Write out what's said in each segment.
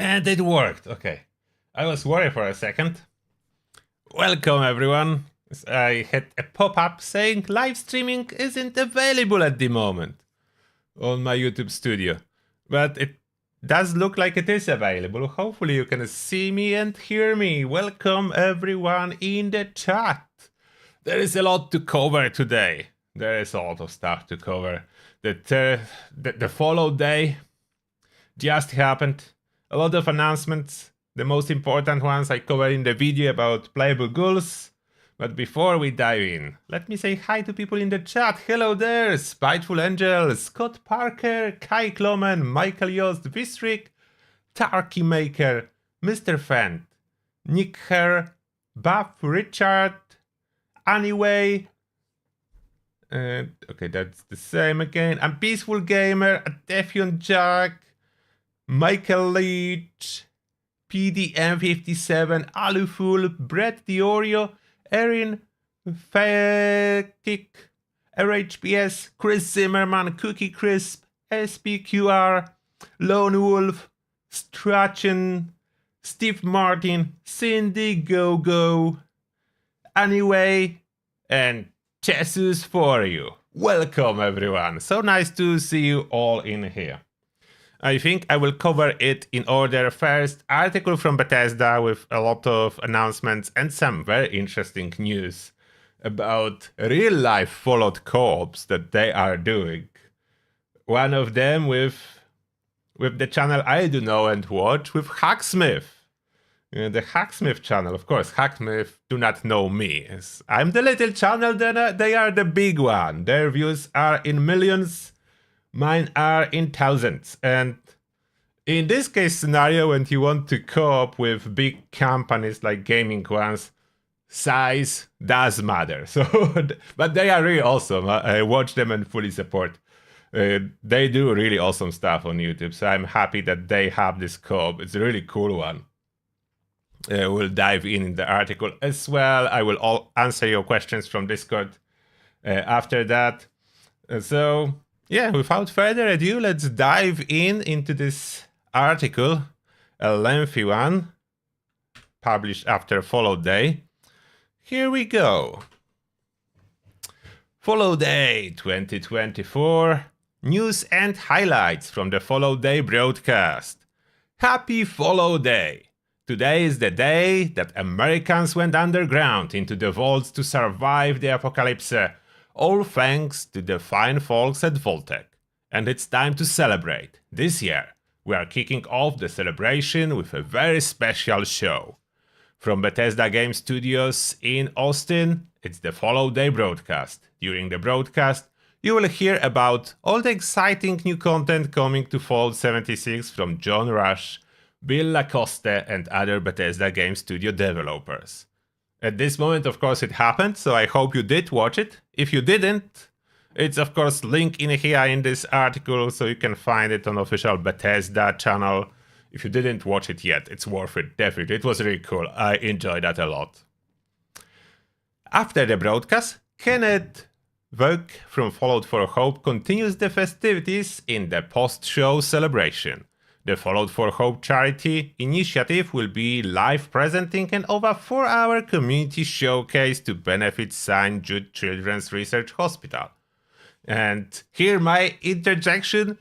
And it worked. Okay. I was worried for a second. Welcome, everyone. I had a pop-up saying live streaming isn't available at the moment on my YouTube studio. But it does look like it is available. Hopefully you can see me and hear me. Welcome, everyone in the chat. There is a lot to cover today. There is a lot of stuff to cover. The follow day just happened. A lot of announcements. The most important ones I covered in the video about playable ghouls. But before we dive in, let me say hi to people in the chat. Hello there, Spiteful Angel, Scott Parker, Kai Kloman, Michael Yost, Visric, Tarky Maker, Mr. Fent, Nick Herr, Buff Richard, Anyway. Okay, that's the same again. I'm Peaceful Gamer, Defiant Jack, Michael Leach, PDM57, Alufool, Brett the Oreo, Erin Fekik, RHPS, Chris Zimmerman, Cookie Crisp, SPQR, Lone Wolf, Strachan, Steve Martin, Cindy Go Go, Anyway, and Jesus for you. Welcome, everyone. So nice to see you all in here. I think I will cover it in order. First, article from Bethesda with a lot of announcements and some very interesting news about real-life Fallout co-ops that they are doing. One of them with the channel I do know and watch, with Hacksmith. The Hacksmith channel, of course. Hacksmith do not know me. I'm the little channel, they are the big one. Their views are in millions. Mine are in thousands. And in this case scenario, when you want to co-op with big companies like gaming ones, size does matter. So, but they are really awesome. I watch them and fully support. They do really awesome stuff on YouTube. So I'm happy that they have this co-op. It's a really cool one. We'll dive in the article as well. I will answer your questions from Discord after that. So yeah, without further ado, let's dive into this article, a lengthy one, published after Fallout Day. Here we go. Fallout Day 2024, news and highlights from the Fallout Day broadcast. Happy Fallout Day! Today is the day that Americans went underground into the vaults to survive the apocalypse. All thanks to the fine folks at Vault-Tec. And it's time to celebrate. This year, we are kicking off the celebration with a very special show. From Bethesda Game Studios in Austin, it's the Fallout Day broadcast. During the broadcast, you will hear about all the exciting new content coming to Fallout 76 from John Rush, Bill Lacoste, and other Bethesda Game Studio developers. At this moment, of course, it happened, so I hope you did watch it. If you didn't, it's of course linked in here in this article, so you can find it on official Bethesda channel. If you didn't watch it yet, it's worth it, definitely. It was really cool. I enjoyed that a lot. After the broadcast, Kenneth Vogt from Fallout 4 Hope continues the festivities in the post-show celebration. The Fallout 4 Hope charity initiative will be live presenting an over 4-hour community showcase to benefit St. Jude Children's Research Hospital. And here my interjection.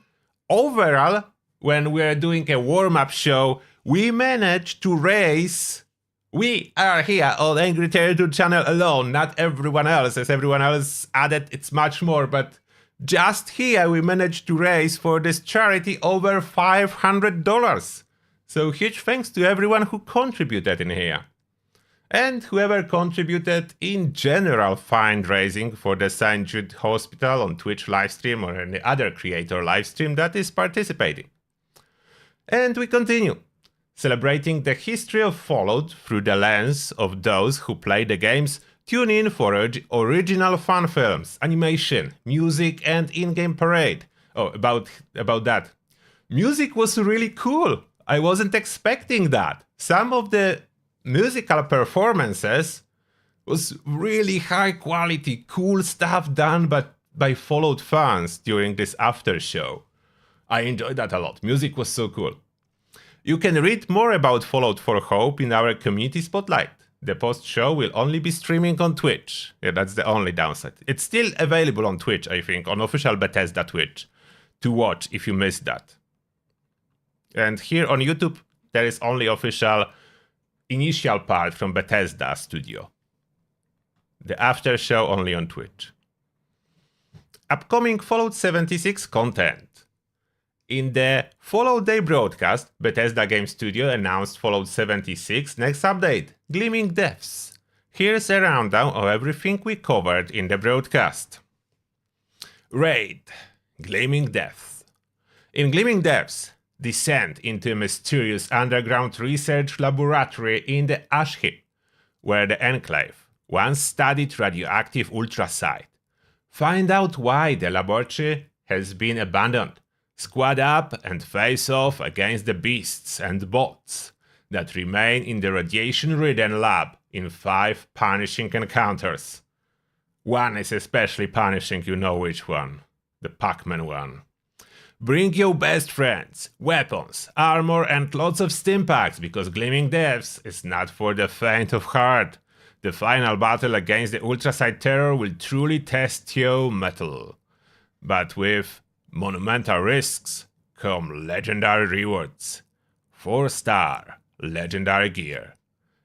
Overall, when we are doing a warm-up show, we managed to raise... We are here on Angry Territory channel alone, not everyone else, as everyone else added, it's much more, but just here we managed to raise for this charity over $500. So huge thanks to everyone who contributed in here. And whoever contributed in general fundraising for the St. Jude Hospital on Twitch livestream or any other creator livestream that is participating. And we continue, celebrating the history of Fallout through the lens of those who play the games. Tune in for original fan films, animation, music, and in-game parade. Oh, about that. Music was really cool. I wasn't expecting that. Some of the musical performances was really high quality, cool stuff done by Fallout fans during this after show. I enjoyed that a lot. Music was so cool. You can read more about Fallout 4 Hope in our community spotlight. The post-show will only be streaming on Twitch. Yeah, that's the only downside. It's still available on Twitch, I think, on official Bethesda Twitch, to watch if you missed that. And here on YouTube, there is only official initial part from Bethesda Studio. The after show only on Twitch. Upcoming Fallout 76 content. In the Fallout Day broadcast, Bethesda Game Studio announced Fallout 76 next update, Gleaming Depths. Here's a rundown of everything we covered in the broadcast. Raid, Gleaming Depths. In Gleaming Depths, descend into a mysterious underground research laboratory in the Ash Heap, where the Enclave once studied radioactive ultrasite. Find out why the laboratory has been abandoned. Squad up and face off against the beasts and bots that remain in the radiation-ridden lab in 5 punishing encounters. One is especially punishing, you know which one. The Pac-Man one. Bring your best friends, weapons, armor and lots of stimpaks, because Gleaming Depths is not for the faint of heart. The final battle against the ultrasite terror will truly test your mettle. But with monumental risks come legendary rewards. 4-star legendary gear.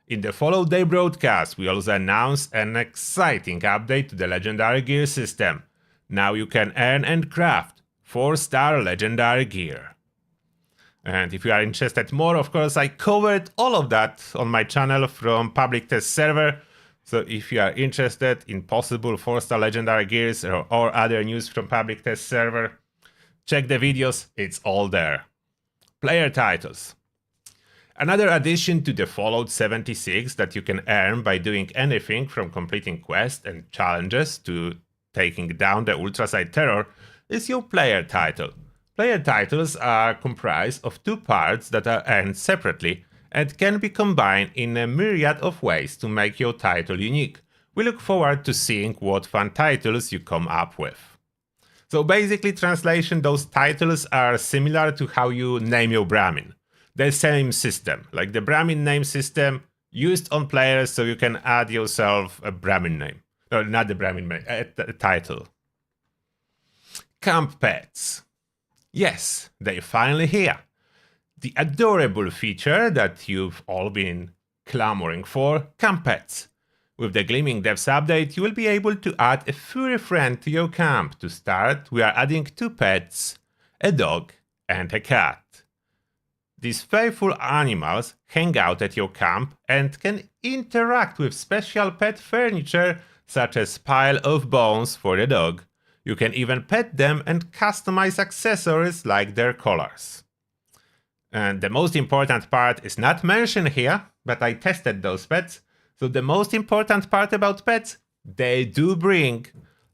In the Fallout Day broadcast, we also announced an exciting update to the legendary gear system. Now you can earn and craft 4-star legendary gear. And if you are interested more, of course, I covered all of that on my channel from public test server. So if you are interested in possible 4-star legendary gears or other news from public test server, check the videos, it's all there. Player titles. Another addition to the Fallout 76 that you can earn by doing anything from completing quests and challenges to taking down the ultrasite terror is your player title. Player titles are comprised of 2 parts that are earned separately and can be combined in a myriad of ways to make your title unique. We look forward to seeing what fun titles you come up with. So basically, translation, those titles are similar to how you name your Brahmin. The same system, like the Brahmin name system used on players, so you can add yourself a Brahmin name. No, not the Brahmin name, a title. Camp pets. Yes, they're finally here. The adorable feature that you've all been clamoring for, camp pets. With the Gleaming Depths update, you will be able to add a furry friend to your camp. To start, we are adding 2 pets, a dog and a cat. These faithful animals hang out at your camp and can interact with special pet furniture such as pile of bones for the dog. You can even pet them and customize accessories like their collars. And the most important part is not mentioned here, but I tested those pets. So the most important part about pets, they do bring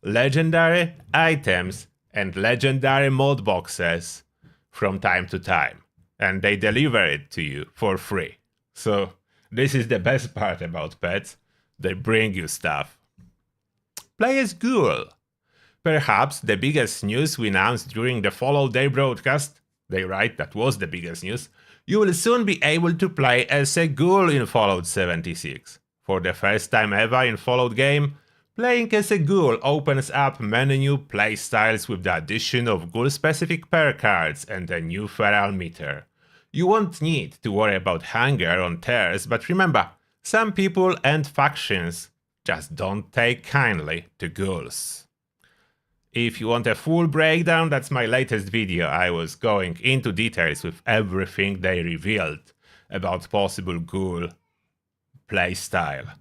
legendary items and legendary mod boxes from time to time. And they deliver it to you for free. So this is the best part about pets. They bring you stuff. Play as Ghoul. Perhaps the biggest news we announced during the Fallout Day broadcast. They write that was the biggest news. You will soon be able to play as a ghoul in Fallout 76. For the first time ever in Fallout game, playing as a ghoul opens up many new playstyles with the addition of ghoul-specific perk cards and a new feral meter. You won't need to worry about hunger on tears, but remember, some people and factions just don't take kindly to ghouls. If you want a full breakdown, that's my latest video. I was going into details with everything they revealed about possible ghoul playstyle.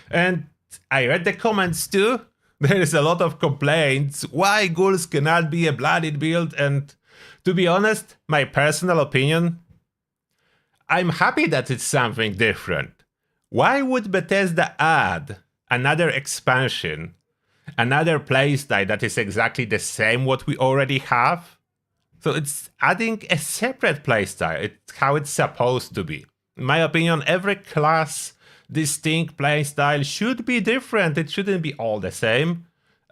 And I read the comments too. There is a lot of complaints why ghouls cannot be a blooded build, and to be honest, my personal opinion, I'm happy that it's something different. Why would Bethesda add another expansion, another playstyle that is exactly the same what we already have? So it's adding a separate playstyle. It's how it's supposed to be. In my opinion, every class distinct playstyle should be different. It shouldn't be all the same.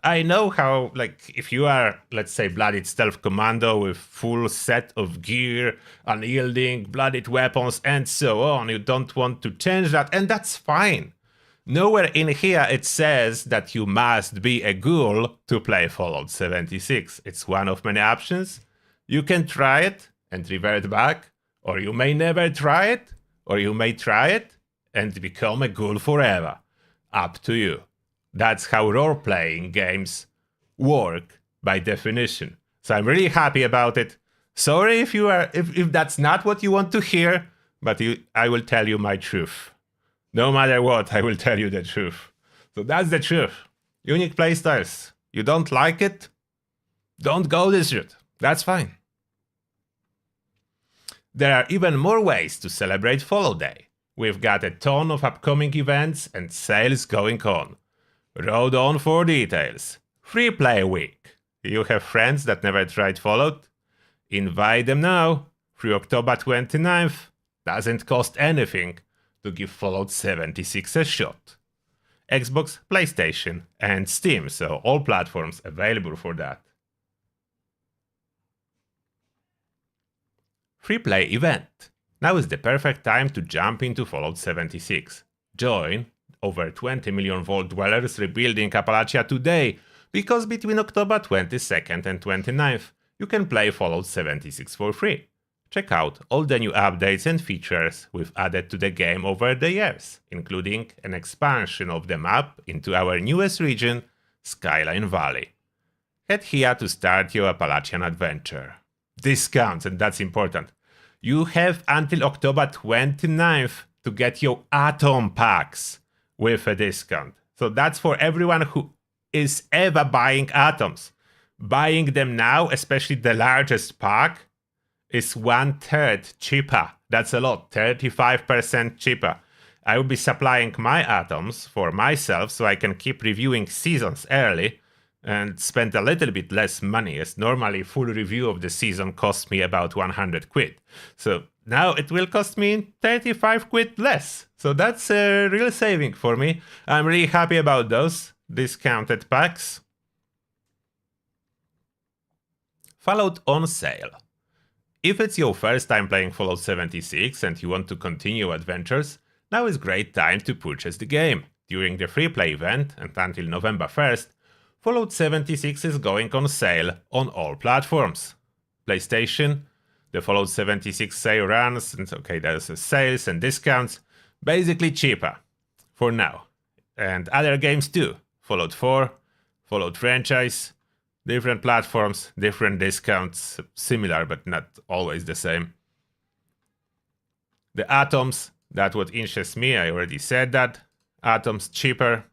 I know how, like, if you are, let's say, blooded stealth commando with full set of gear, unyielding, blooded weapons, and so on, you don't want to change that, and that's fine. Nowhere in here it says that you must be a ghoul to play Fallout 76. It's one of many options. You can try it and revert back, or you may never try it, or you may try it and become a ghoul forever. Up to you. That's how role-playing games work by definition. So I'm really happy about it. Sorry if that's not what you want to hear, but I will tell you my truth. No matter what, I will tell you the truth. So that's the truth. Unique playstyles. You don't like it? Don't go this route. That's fine. There are even more ways to celebrate Fallout Day. We've got a ton of upcoming events and sales going on. Road on for details. Free Play Week. You have friends that never tried Fallout? Invite them now. Through October 29th. Doesn't cost anything to give Fallout 76 a shot. Xbox, PlayStation, and Steam, so all platforms available for that. Free Play event. Now is the perfect time to jump into Fallout 76. Join over 20 million Vault dwellers rebuilding Appalachia today, because between October 22nd and 29th, you can play Fallout 76 for free. Check out all the new updates and features we've added to the game over the years, including an expansion of the map into our newest region, Skyline Valley. Head here to start your Appalachian adventure. Discounts, and that's important. You have until October 29th to get your Atom packs with a discount. So that's for everyone who is ever buying atoms. Buying them now, especially the largest pack, is 1/3 cheaper. That's a lot, 35% cheaper. I will be supplying my atoms for myself so I can keep reviewing seasons early and spend a little bit less money, as normally full review of the season costs me about 100 quid. So now it will cost me 35 quid less. So that's a real saving for me. I'm really happy about those discounted packs. Fallout on sale. If it's your first time playing Fallout 76 and you want to continue adventures, now is a great time to purchase the game. During the free play event and until November 1st, Fallout 76 is going on sale on all platforms. PlayStation, the Fallout 76 sale runs, and okay, there's sales and discounts, basically cheaper, for now. And other games too, Fallout 4, Fallout franchise, different platforms, different discounts, similar but not always the same. The Atoms, that's what interests me, I already said that. Atoms cheaper.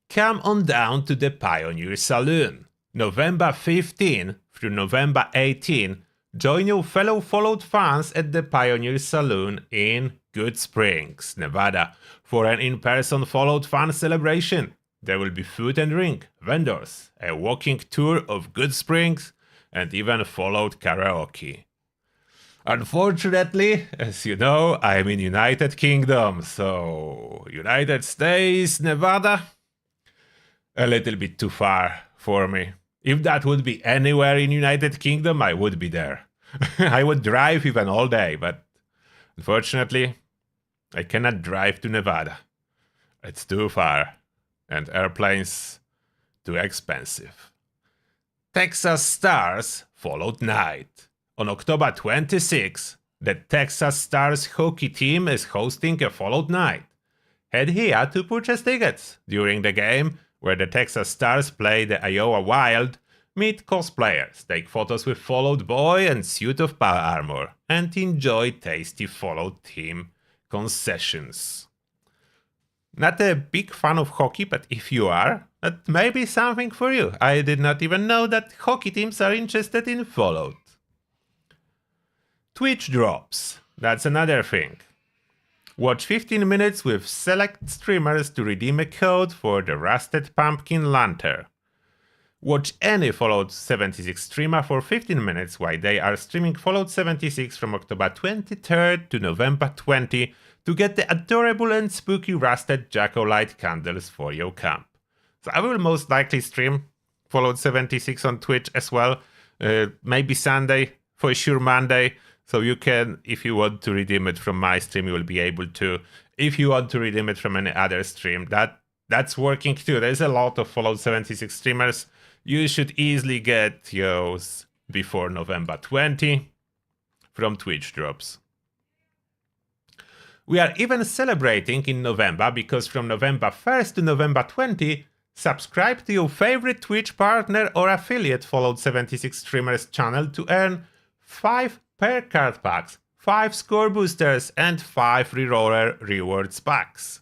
Come on down to the Pioneer Saloon. November 15 through November 18, join your fellow Fallout fans at the Pioneer Saloon in Good Springs, Nevada, for an in-person Fallout fan celebration. There will be food and drink, vendors, a walking tour of Good Springs, and even Fallout karaoke. Unfortunately, as you know, I'm in United Kingdom, so United States, Nevada, a little bit too far for me. If that would be anywhere in United Kingdom, I would be there. I would drive even all day, but unfortunately, I cannot drive to Nevada. It's too far, and airplanes too expensive. Texas Stars Fallout Night. On October 26, the Texas Stars hockey team is hosting a Fallout Night. Head here to purchase tickets. During the game, where the Texas Stars play the Iowa Wild, meet cosplayers, take photos with Fallout Boy and Suit of Power Armor, and enjoy tasty Fallout team concessions. Not a big fan of hockey, but if you are, that may be something for you. I did not even know that hockey teams are interested in Fallout. Twitch drops. That's another thing. Watch 15 minutes with select streamers to redeem a code for the Rusted Pumpkin Lantern. Watch any Fallout 76 streamer for 15 minutes while they are streaming Fallout 76 from October 23rd to November 20 to get the adorable and spooky Rusted Jack-o'-lite candles for your camp. So I will most likely stream Fallout 76 on Twitch as well. Maybe Sunday, for sure Monday. So you can, if you want to redeem it from my stream, you will be able to. If you want to redeem it from any other stream, that's working too. There's a lot of Fallout 76 streamers. You should easily get yours before November 20 from Twitch drops. We are even celebrating in November because from November 1st to November 20, subscribe to your favorite Twitch partner or affiliate Fallout 76 streamer's channel to earn 5 pair card packs, 5 score boosters, and 5 reroller rewards packs.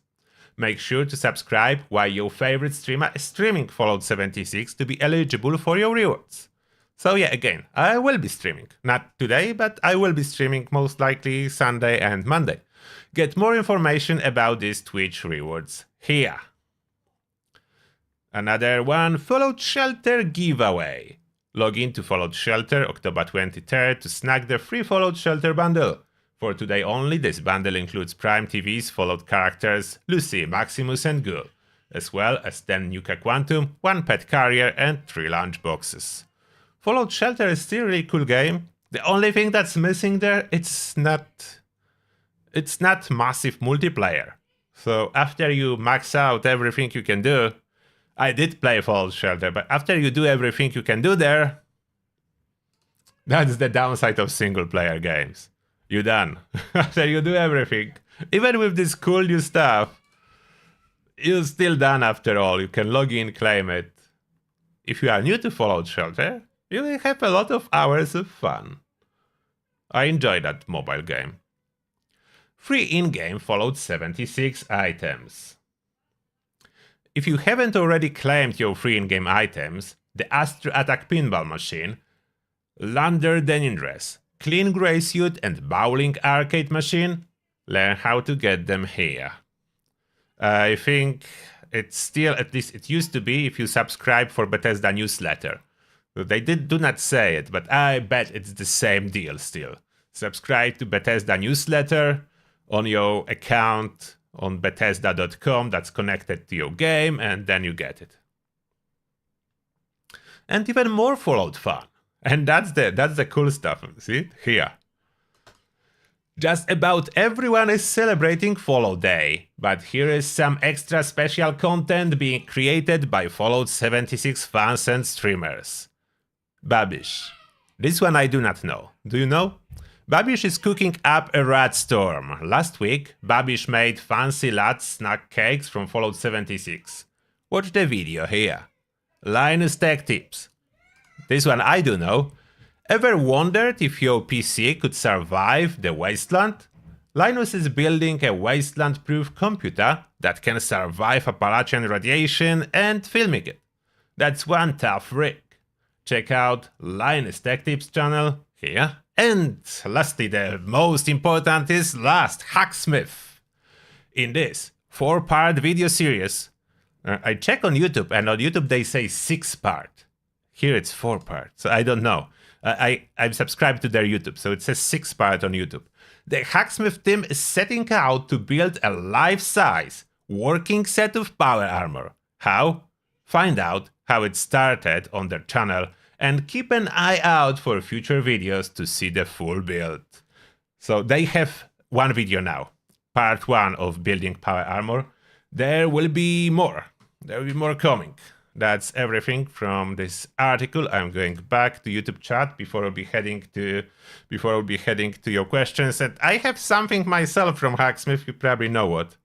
Make sure to subscribe while your favorite streamer is streaming Fallout 76 to be eligible for your rewards. So yeah, again, I will be streaming. Not today, but I will be streaming most likely Sunday and Monday. Get more information about these Twitch rewards here. Another one, Fallout Shelter giveaway. Log into Fallout Shelter October 23rd to snag the free Fallout Shelter bundle. For today only, this bundle includes Prime TV's Fallout characters Lucy, Maximus and Ghoul, as well as 10 Nuka Quantum, 1 pet carrier and 3 lunch boxes. Fallout Shelter is still a really cool game. The only thing that's missing there, it's not massive multiplayer. So after you max out everything you can do, I did play Fallout Shelter, but after you do everything you can do there, that's the downside of single player games. You're done. After you do everything, even with this cool new stuff, you're still done after all. You can log in, claim it. If you are new to Fallout Shelter, you will have a lot of hours of fun. I enjoy that mobile game. Free in-game Fallout 76 items. If you haven't already claimed your free in-game items, the Astro Attack Pinball Machine, Lander Denim Dress, Clean Grey Suit and Bowling Arcade Machine, learn how to get them here. I think it's still, at least it used to be, if you subscribe for Bethesda newsletter. They do not say it, but I bet it's the same deal still. Subscribe to Bethesda newsletter on your account on Bethesda.com that's connected to your game, and then you get it. And even more Fallout fun. And that's the cool stuff. See? Here. Just about everyone is celebrating Fallout Day, but here is some extra special content being created by Fallout 76 fans and streamers. Babish. This one I do not know. Do you know? Babish is cooking up a rat storm. Last week, Babish made fancy lat snack cakes from Fallout 76. Watch the video here. Linus Tech Tips. This one I do know. Ever wondered if your PC could survive the wasteland? Linus is building a wasteland-proof computer that can survive Appalachian radiation and filming it. That's one tough rig. Check out Linus Tech Tips channel here. And lastly, the most important is last, Hacksmith. In this 4-part video series, I check on YouTube, and on YouTube they say 6-part. Here it's 4-part, so I don't know. I'm subscribed to their YouTube, so it says 6-part on YouTube. The Hacksmith team is setting out to build a life-size, working set of power armor. How? Find out how it started on their channel, and keep an eye out for future videos to see the full build. So they have one video now, part 1 of building power armor. There will be more. There will be more coming. That's everything from this article. I'm going back to YouTube chat before I'll be heading to your questions. And I have something myself from Hacksmith. You probably know what.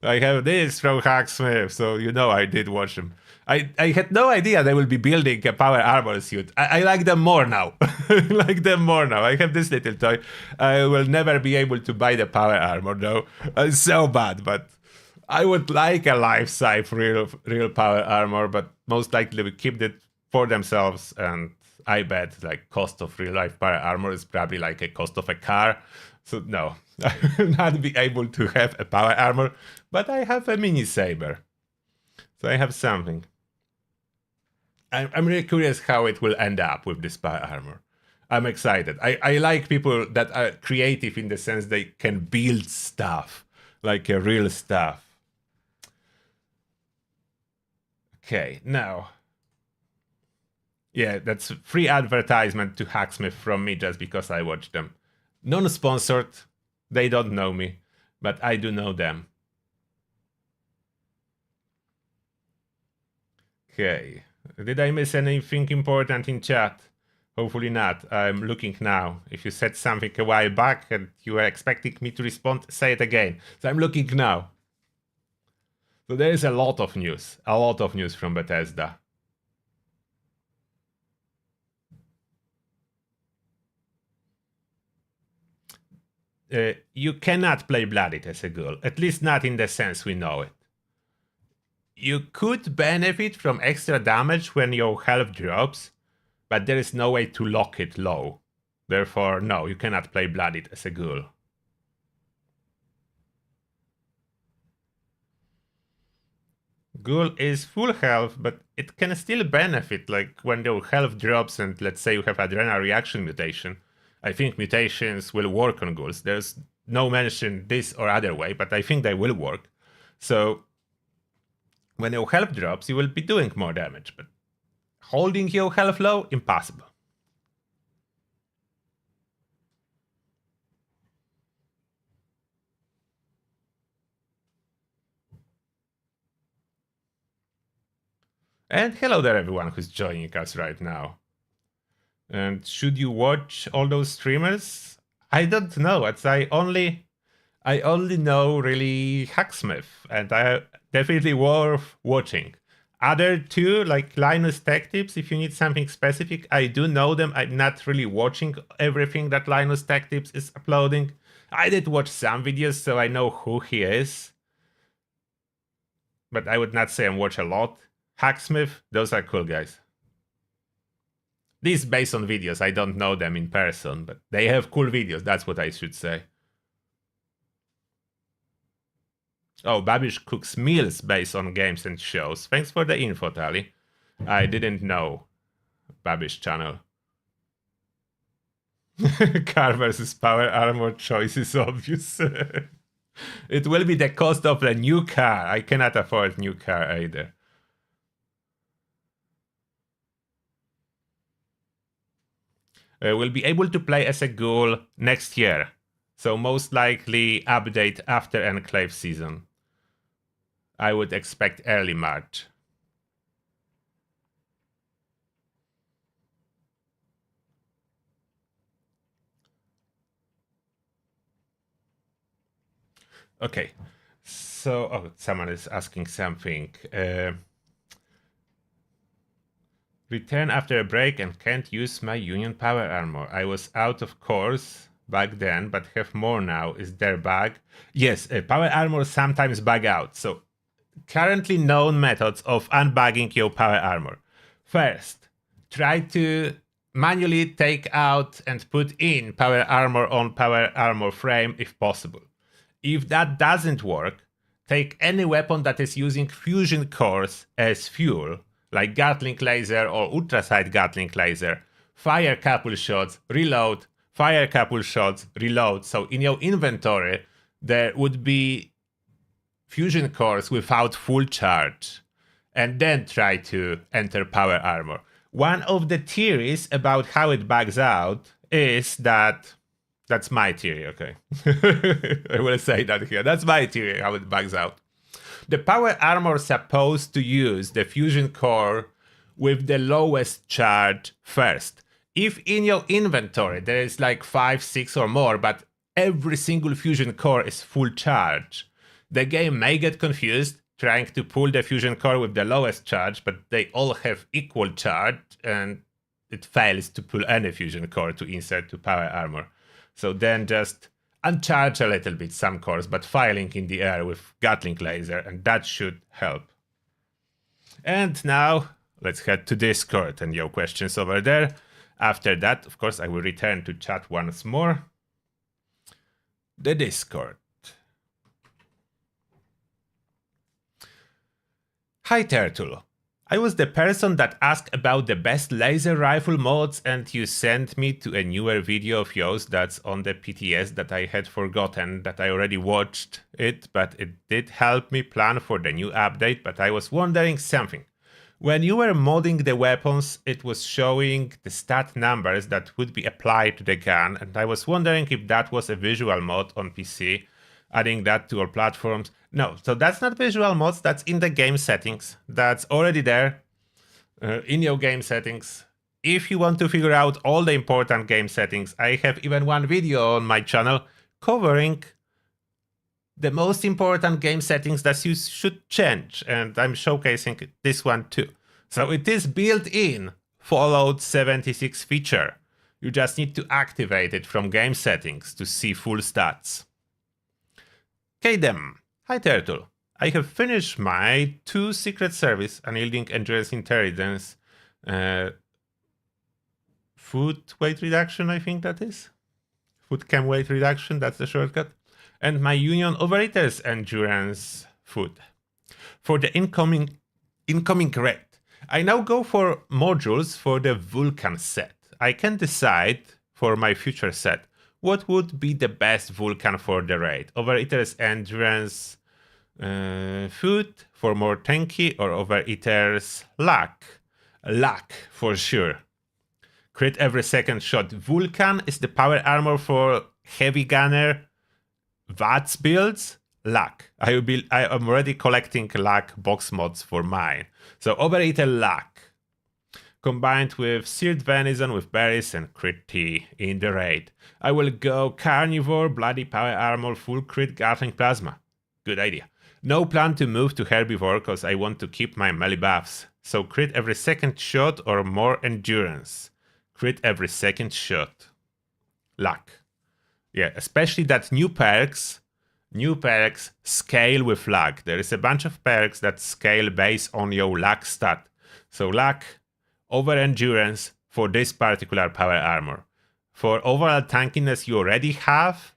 I have this from Hacksmith, so you know I did watch them. I had no idea they will be building a power armor suit. I like them more now. I like them more now. I have this little toy. I will never be able to buy the power armor though. It's so bad, but I would like a life-size real power armor, but most likely will keep it for themselves. And I bet like cost of real life power armor is probably like a cost of a car. So no, I will not be able to have a power armor, but I have a mini saber. So I have something. I'm really curious how it will end up with this power armor. I'm excited. I like people that are creative in the sense they can build stuff, like real stuff. Okay, now. Yeah, that's free advertisement to Hacksmith from me just because I watch them. Non-sponsored, they don't know me, but I do know them. Okay, did I miss anything important in chat? Hopefully not. I'm looking now. If you said something a while back and you were expecting me to respond, say it again. So I'm looking now. So there is a lot of news from Bethesda. You cannot play Blooded as a ghoul, at least not in the sense we know it. You could benefit from extra damage when your health drops, but there is no way to lock it low. Therefore, no, you cannot play Blooded as a ghoul. Ghoul is full health, but it can still benefit, like when your health drops and let's say you have adrenal reaction mutation. I think mutations will work on ghouls. There's no mention this or other way, but I think they will work. So when your health drops, you will be doing more damage, but holding your health low, impossible. And hello there everyone who's joining us right now. And should you watch all those streamers? I don't know. I only know really Hacksmith, and I definitely worth watching. Other two, like Linus Tech Tips, if you need something specific, I do know them. I'm not really watching everything that Linus Tech Tips is uploading. I did watch some videos, so I know who he is. But I would not say I watch a lot. Hacksmith, those are cool guys. This is based on videos. I don't know them in person, but they have cool videos. That's what I should say. Oh, Babish cooks meals based on games and shows. Thanks for the info, Tali. I didn't know Babish channel. Car versus power armor choice is obvious. It will be the cost of a new car. I cannot afford new car either. We'll be able to play as a ghoul next year. So most likely update after Enclave season. I would expect early March. Okay, so someone is asking something. Return after a break and can't use my Union power armor. I was out of course back then, but have more now. Is there bug? Yes, power armor sometimes bug out. So currently known methods of unbugging your power armor. First, try to manually take out and put in power armor on power armor frame if possible. If that doesn't work, take any weapon that is using fusion cores as fuel, like Gatling laser or ultrasight Gatling laser, fire a couple shots, reload, fire a couple shots, reload. So in your inventory, there would be fusion cores without full charge, and then try to enter power armor. One of the theories about how it bugs out is that's my theory, okay? I will say that here. That's my theory, how it bugs out. The power armor is supposed to use the fusion core with the lowest charge first. If in your inventory there is like 5, 6 or more, but every single fusion core is full charge, the game may get confused trying to pull the fusion core with the lowest charge, but they all have equal charge, and it fails to pull any fusion core to insert to power armor. So then just uncharge a little bit some cores, but firing in the air with Gatling laser, and that should help. And now let's head to Discord and your questions over there. After that, of course, I will return to chat once more. The Discord. Hi Turtle. I was the person that asked about the best laser rifle mods, and you sent me to a newer video of yours that's on the PTS that I had forgotten that I already watched it, but it did help me plan for the new update. But I was wondering something. When you were modding the weapons, it was showing the stat numbers that would be applied to the gun, and I was wondering if that was a visual mod on PC, adding that to all platforms. No, so that's not visual mods, that's in the game settings. That's already there in your game settings. If you want to figure out all the important game settings, I have even one video on my channel covering the most important game settings that you should change, and I'm showcasing this one too. So it is built in Fallout 76 feature. You just need to activate it from game settings to see full stats. Kadem. Hi Turtle. I have finished my 2 Secret Service unyielding endurance intelligence food weight reduction, I think that is. Food chem weight reduction, that's the shortcut. And my Union Overeaters endurance food. For the incoming raid, I now go for modules for the Vulcan set. I can decide for my future set what would be the best Vulcan for the raid. Overeaters endurance food for more tanky, or Overeaters luck. Luck for sure. Crit every second shot. Vulcan is the power armor for heavy gunner VATS builds. Luck. I am already collecting luck box mods for mine. So Overeater luck. Combined with seared venison with berries and crit tea in the raid. I will go carnivore, bloody power armor, full crit gatling plasma. Good idea. No plan to move to herbivore cause I want to keep my melee buffs. So crit every second shot or more endurance. Crit every second shot. Luck. Yeah, especially that new perks scale with luck. There is a bunch of perks that scale based on your luck stat. So luck over endurance for this particular power armor. For overall tankiness, you already have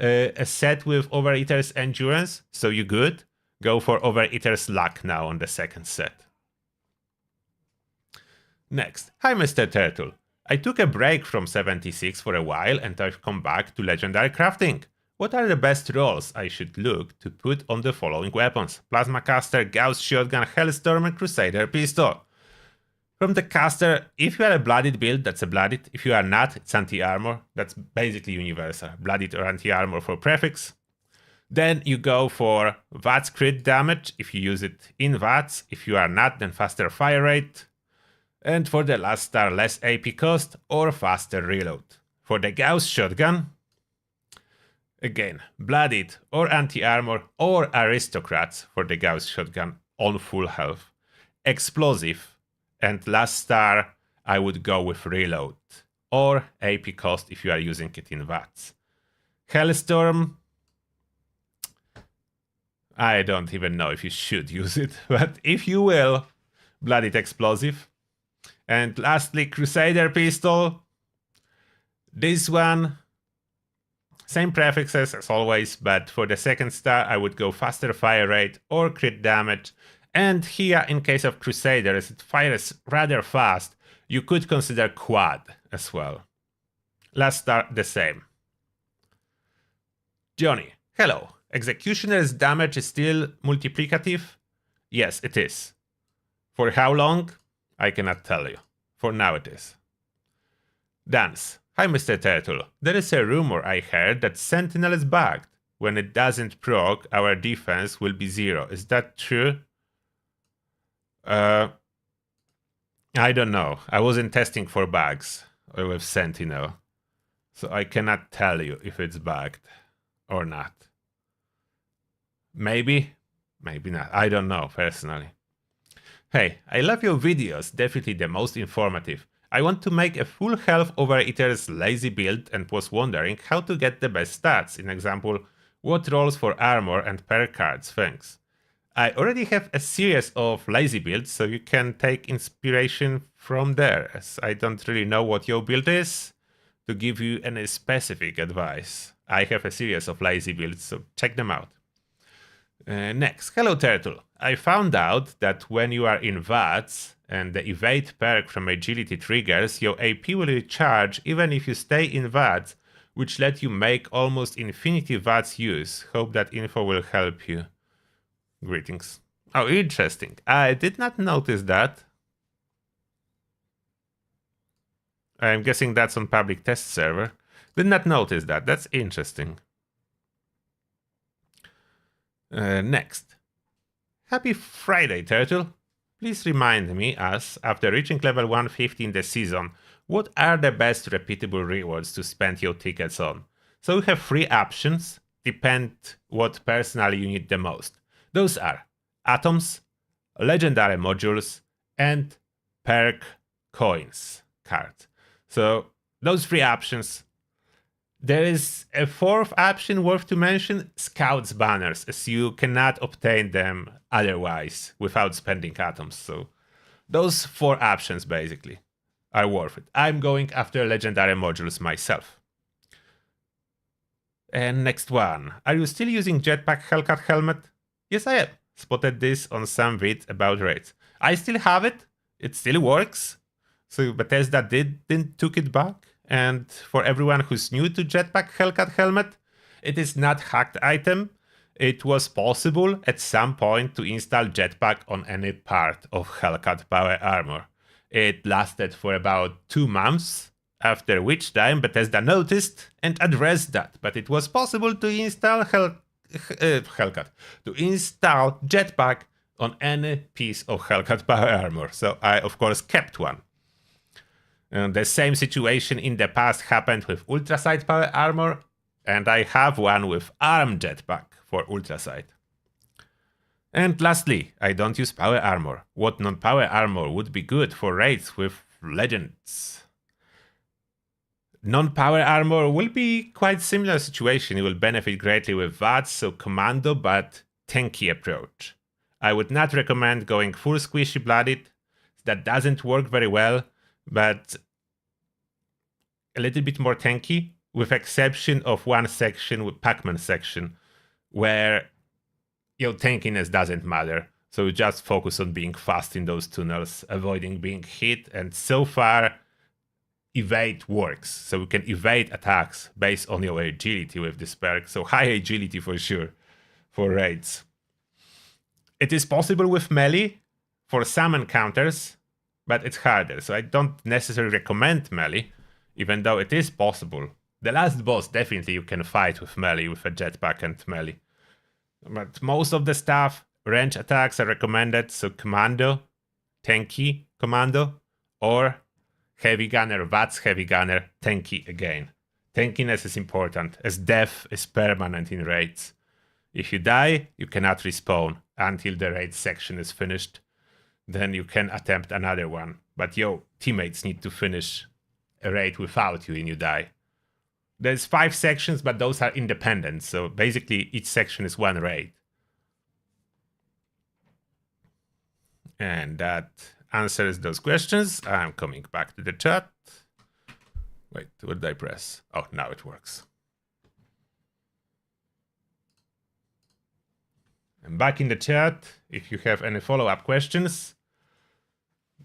a set with Overeater's endurance, so you good. Go for Overeater's luck now on the second set. Next. Hi Mr. Turtle. I took a break from 76 for a while and I've come back to legendary crafting. What are the best rolls I should look to put on the following weapons? Plasma caster, Gauss shotgun, Hellstorm and Crusader pistol. From the caster, if you are a blooded build, that's a blooded. If you are not, it's anti-armor. That's basically universal. Blooded or anti-armor for prefix. Then you go for VATS crit damage if you use it in VATS. If you are not, then faster fire rate. And for the last star, less AP cost or faster reload. For the Gauss shotgun, again, blooded or anti-armor or aristocrats for the Gauss shotgun on full health. Explosive, and last star, I would go with reload or AP cost if you are using it in VATS. Hellstorm, I don't even know if you should use it, but if you will, blooded explosive. And lastly, Crusader pistol. This one, same prefixes as always, but for the second star, I would go faster fire rate or crit damage. And here, in case of Crusader, as it fires rather fast, you could consider quad as well. Last star, the same. Johnny, hello. Executioner's damage is still multiplicative? Yes, it is. For how long? I cannot tell you. For now it is. Dance. Hi Mr. Turtle. There is a rumor I heard that Sentinel is bugged. When it doesn't proc, our defense will be 0. Is that true? I don't know. I wasn't testing for bugs with Sentinel. So I cannot tell you if it's bugged or not. Maybe, maybe not. I don't know personally. Hey, I love your videos, definitely the most informative. I want to make a full health Overeater's lazy build and was wondering how to get the best stats. In example, what rolls for armor and perk cards, thanks. I already have a series of lazy builds, so you can take inspiration from there, as I don't really know what your build is to give you any specific advice. I have a series of lazy builds, so check them out. Next, hello Turtle. I found out that when you are in VATS and the evade perk from agility triggers, your AP will recharge even if you stay in VATS, which let you make almost infinity VATS use. Hope that info will help you. Greetings. Oh, interesting. I did not notice that. I'm guessing that's on public test server. Did not notice that. That's interesting. Next. Happy Friday, Turtle. Please remind me, as after reaching level 150 in the season, what are the best repeatable rewards to spend your tickets on? So we have three options, depend what personally you need the most. Those are atoms, legendary modules, and perk coins cards. So those three options. There is a fourth option worth to mention, Scouts banners, as you cannot obtain them otherwise without spending atoms. So those four options basically are worth it. I'm going after legendary modules myself. And next one. Are you still using Jetpack Hellcat helmet? Yes, I am. Spotted this on some vid about raids. I still have it. It still works. So Bethesda didn't took it back. And for everyone who's new to Jetpack Hellcat helmet, it is not hacked item. It was possible at some point to install Jetpack on any part of Hellcat power armor. It lasted for about 2 months, after which time Bethesda noticed and addressed that, but it was possible to install Hellcat, to install Jetpack on any piece of Hellcat power armor. So I, of course, kept one. The same situation in the past happened with Ultrasight power armor, and I have one with ARM Jetpack for Ultrasight. And lastly, I don't use power armor. What non-power armor would be good for raids with legends? Non-power armor will be quite similar situation. It will benefit greatly with VATS, so commando, but tanky approach. I would not recommend going full squishy blooded. That doesn't work very well, but a little bit more tanky, with exception of one section, with Pac-Man section, where your tankiness doesn't matter. So you just focus on being fast in those tunnels, avoiding being hit, and so far, evade works. So you can evade attacks based on your agility with this perk. So high agility for sure for raids. It is possible with melee for some encounters, but it's harder. So I don't necessarily recommend melee, even though it is possible. The last boss definitely you can fight with melee, with a jetpack and melee. But most of the stuff, range attacks are recommended, so commando, tanky commando, or heavy gunner, VATS heavy gunner, tanky again. Tankiness is important, as death is permanent in raids. If you die, you cannot respawn until the raid section is finished. Then you can attempt another one, but your teammates need to finish a raid without you and you die. There's 5 sections, but those are independent, so basically each section is one raid. And that answers those questions. I'm coming back to the chat. Wait, what did I press? Oh, now it works. I'm back in the chat. If you have any follow-up questions.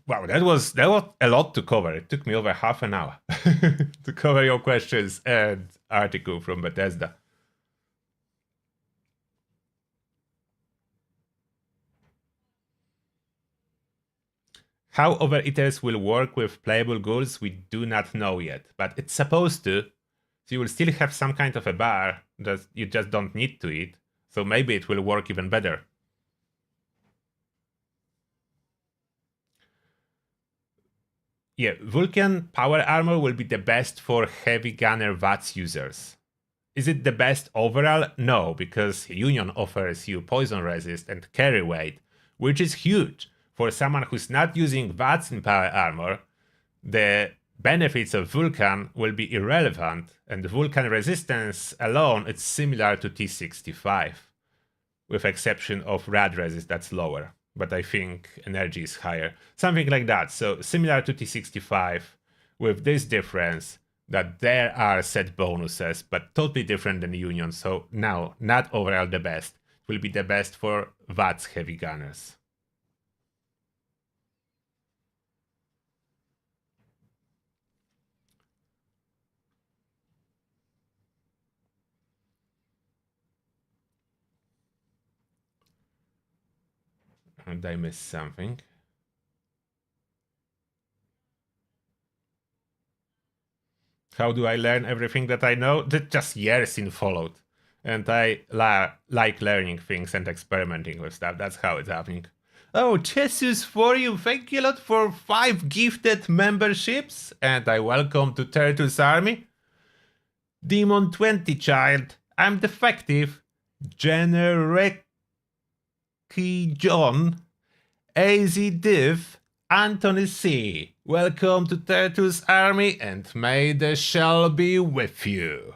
Wow, that was a lot to cover. It took me over half an hour to cover your questions and article from Bethesda. How Overeaters will work with playable ghouls, we do not know yet, but it's supposed to. So you will still have some kind of a bar, you just don't need to eat. So maybe it will work even better. Yeah, Vulcan power armor will be the best for heavy gunner VATS users. Is it the best overall? No, because Union offers you poison resist and carry weight, which is huge. For someone who's not using VATS in power armor, the benefits of Vulcan will be irrelevant, and Vulcan resistance alone is similar to T65, with exception of rad resist that's lower, but I think energy is higher. Something like that, so similar to T65, with this difference that there are set bonuses, but totally different than Union, so now, not overall the best. It will be the best for VATS heavy gunners. Did I miss something? How do I learn everything that I know? Just years in Fallout. And I like learning things and experimenting with stuff. That's how it's happening. Oh, Jesus for you. Thank you a lot for 5 gifted memberships. And I welcome to Turtle's Army. Demon 20 Child. I'm defective. Genereki John. AZ Div. Anthony C. Welcome to Turtle's Army and may the shell be with you.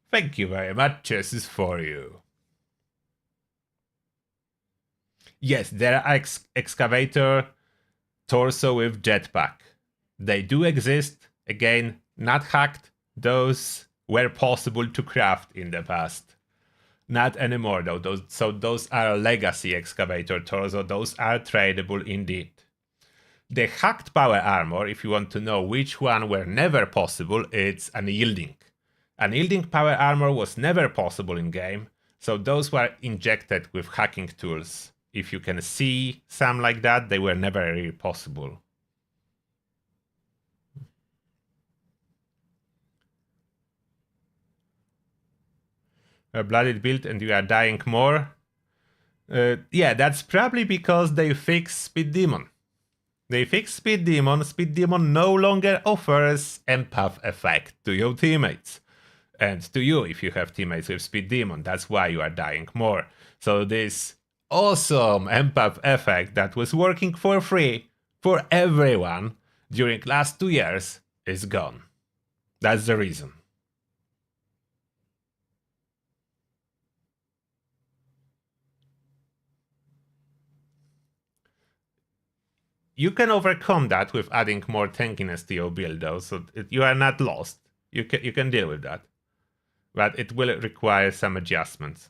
Thank you very much, Jesus for you. Yes, there are excavator torso with jetpack. They do exist. Again, not hacked. Those were possible to craft in the past. Not anymore though. Those are legacy excavator torso. Those are tradable indeed. The hacked power armor, if you want to know which one were never possible, it's unyielding. Unyielding power armor was never possible in game, so those were injected with hacking tools. If you can see some like that, they were never really possible. A blooded build and you are dying more? Yeah, that's probably because they fixed Speed Demon. They fixed Speed Demon. Speed Demon no longer offers empath effect to your teammates. And to you if you have teammates with Speed Demon. That's why you are dying more. So this awesome empath effect that was working for free for everyone during last 2 years is gone. That's the reason. You can overcome that with adding more tankiness to your build though, so you are not lost. You can deal with that. But it will require some adjustments.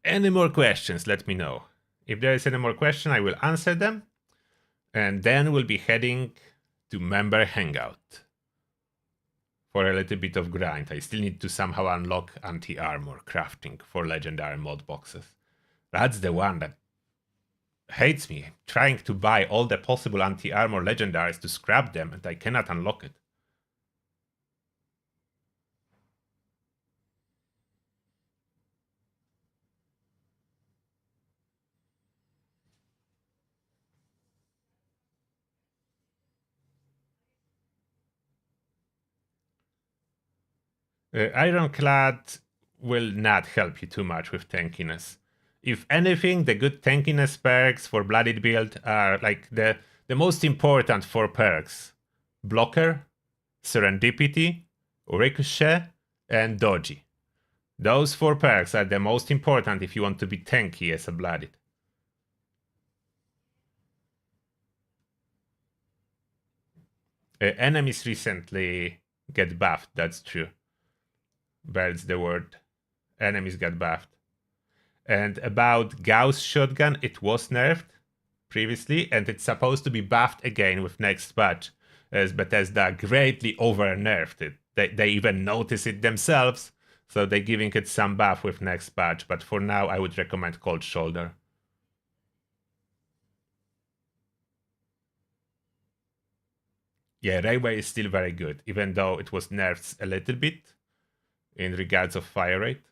Any more questions, let me know. If there is any more question, I will answer them. And then we'll be heading to member hangout for a little bit of grind. I still need to somehow unlock anti-armor crafting for legendary mod boxes. That's the one that hates me. I'm trying to buy all the possible anti-armor legendaries to scrap them and I cannot unlock it. Ironclad will not help you too much with tankiness. If anything, the good tankiness perks for blooded build are like the most important 4 perks. Blocker, Serendipity, Ricochet, and Dodgy. Those 4 perks are the most important if you want to be tanky as a blooded. Enemies recently get buffed, that's true. That's the word. Enemies got buffed. And about Gauss shotgun, it was nerfed previously, and it's supposed to be buffed again with next patch, as Bethesda greatly over-nerfed it. They even notice it themselves, so they're giving it some buff with next patch, but for now I would recommend Cold Shoulder. Yeah, Railway is still very good, even though it was nerfed a little bit in regards of fire rate.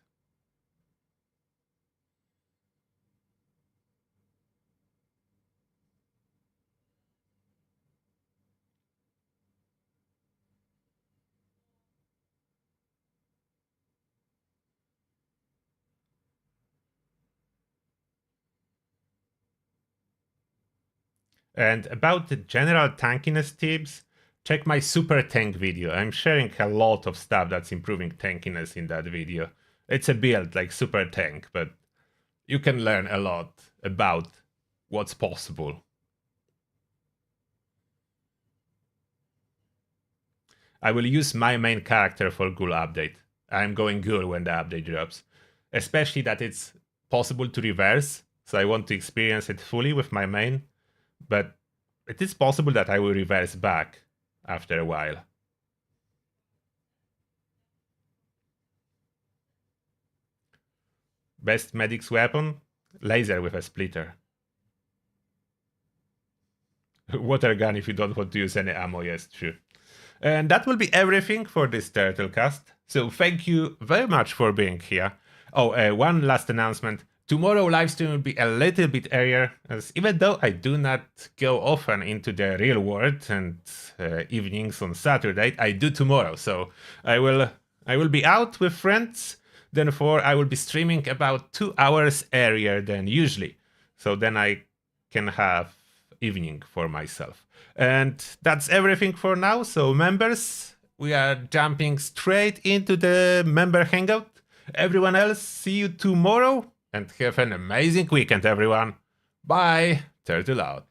And about the general tankiness tips, check my super tank video. I'm sharing a lot of stuff that's improving tankiness in that video. It's a build like super tank, but you can learn a lot about what's possible. I will use my main character for Ghoul update. I'm going Ghoul when the update drops. Especially that it's possible to reverse, so I want to experience it fully with my main. But it is possible that I will reverse back after a while. Best medic's weapon? Laser with a splitter. Water gun if you don't want to use any ammo, yes, true. And that will be everything for this Turtlecast. So thank you very much for being here. Oh, one last announcement. Tomorrow livestream will be a little bit earlier, as even though I do not go often into the real world and evenings on Saturday, I do tomorrow. So I will be out with friends. Therefore, I will be streaming about 2 hours earlier than usually. So then I can have evening for myself. And that's everything for now. So members, we are jumping straight into the member hangout. Everyone else, see you tomorrow and have an amazing weekend, everyone. Bye. Turtle out.